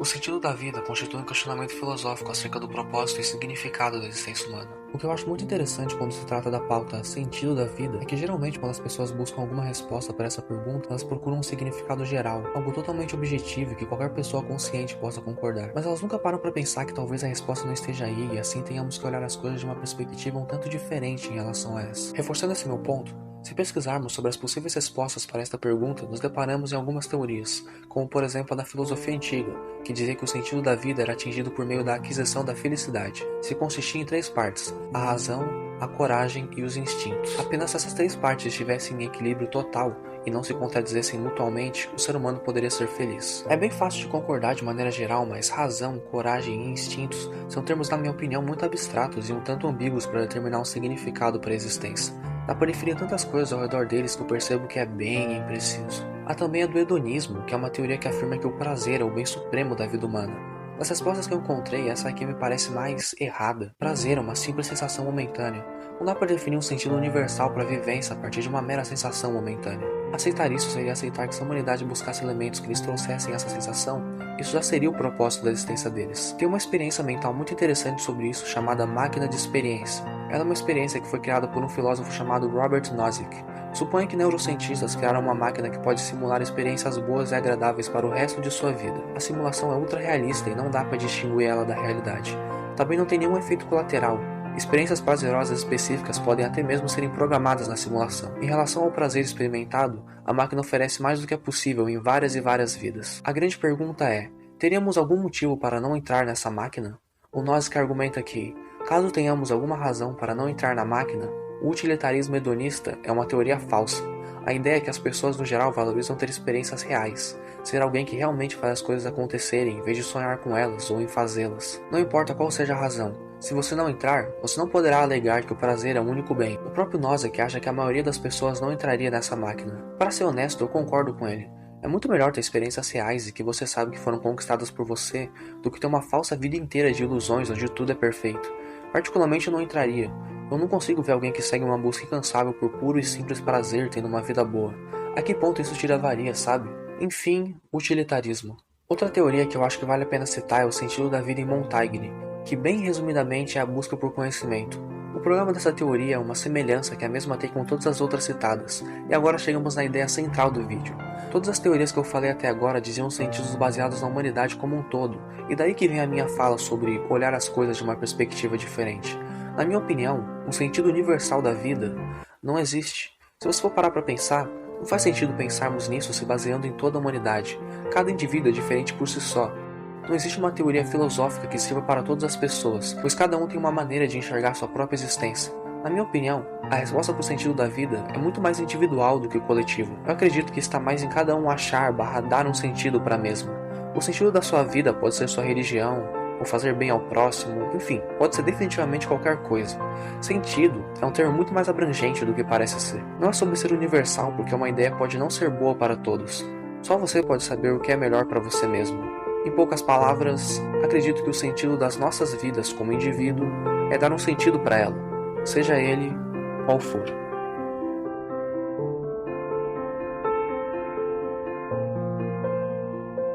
sentido da vida constitui um questionamento filosófico acerca do propósito e significado da existência humana. O que eu acho muito interessante quando se trata da pauta sentido da vida é que geralmente quando as pessoas buscam alguma resposta para essa pergunta, elas procuram um significado geral, algo totalmente objetivo e que qualquer pessoa consciente possa concordar. Mas elas nunca param para pensar que talvez a resposta não esteja aí e assim tenhamos que olhar as coisas de uma perspectiva um tanto diferente em relação a essa. Reforçando esse meu ponto, se pesquisarmos sobre as possíveis respostas para esta pergunta, nos deparamos em algumas teorias, como por exemplo a da filosofia antiga, que dizia que o sentido da vida era atingido por meio da aquisição da felicidade. Se consistia em 3 partes: a razão, a coragem e os instintos. Apenas se essas 3 partes estivessem em equilíbrio total e não se contradizessem mutuamente, o ser humano poderia ser feliz. É bem fácil de concordar de maneira geral, mas razão, coragem e instintos são termos, na minha opinião, muito abstratos e um tanto ambíguos para determinar um significado para a existência. Na periferia, tantas coisas ao redor deles que eu percebo que é bem impreciso. Há também a do hedonismo, que é uma teoria que afirma que o prazer é o bem supremo da vida humana. Das respostas que eu encontrei, essa aqui me parece mais errada. Prazer é uma simples sensação momentânea. Não dá para definir um sentido universal para a vivência a partir de uma mera sensação momentânea. Aceitar isso seria aceitar que se a humanidade buscasse elementos que lhes trouxessem essa sensação, isso já seria o propósito da existência deles. Tem uma experiência mental muito interessante sobre isso chamada máquina de experiência. Ela é uma experiência que foi criada por um filósofo chamado Robert Nozick. Suponha que neurocientistas criaram uma máquina que pode simular experiências boas e agradáveis para o resto de sua vida. A simulação é ultra realista e não dá para distinguir ela da realidade. Também não tem nenhum efeito colateral. Experiências prazerosas específicas podem até mesmo serem programadas na simulação. Em relação ao prazer experimentado, a máquina oferece mais do que é possível em várias e várias vidas. A grande pergunta é: teríamos algum motivo para não entrar nessa máquina? O Nozick argumenta que, caso tenhamos alguma razão para não entrar na máquina, o utilitarismo hedonista é uma teoria falsa. A ideia é que as pessoas no geral valorizam ter experiências reais, ser alguém que realmente faz as coisas acontecerem em vez de sonhar com elas ou em fazê-las. Não importa qual seja a razão. Se você não entrar, você não poderá alegar que o prazer é o único bem. O próprio Nozick acha que a maioria das pessoas não entraria nessa máquina. Para ser honesto, eu concordo com ele. É muito melhor ter experiências reais e que você sabe que foram conquistadas por você do que ter uma falsa vida inteira de ilusões onde tudo é perfeito. Particularmente eu não entraria. Eu não consigo ver alguém que segue uma busca incansável por puro e simples prazer tendo uma vida boa. A que ponto isso te levaria, sabe? Enfim, utilitarismo. Outra teoria que eu acho que vale a pena citar é o sentido da vida em Montaigne, que bem resumidamente é a busca por conhecimento. O problema dessa teoria é uma semelhança que a mesma tem com todas as outras citadas, e agora chegamos na ideia central do vídeo. Todas as teorias que eu falei até agora diziam sentidos baseados na humanidade como um todo, e daí que vem a minha fala sobre olhar as coisas de uma perspectiva diferente. Na minha opinião, um sentido universal da vida não existe. Se você for parar para pensar, não faz sentido pensarmos nisso se baseando em toda a humanidade. Cada indivíduo é diferente por si só. Não existe uma teoria filosófica que sirva para todas as pessoas, pois cada um tem uma maneira de enxergar sua própria existência. Na minha opinião, a resposta para o sentido da vida é muito mais individual do que coletivo. Eu acredito que está mais em cada um dar um sentido para a mesma. O sentido da sua vida pode ser sua religião, ou fazer bem ao próximo, enfim, pode ser definitivamente qualquer coisa. Sentido é um termo muito mais abrangente do que parece ser. Não é sobre ser universal, porque uma ideia pode não ser boa para todos. Só você pode saber o que é melhor para você mesmo. Em poucas palavras, acredito que o sentido das nossas vidas como indivíduo é dar um sentido para ela, seja ele qual for.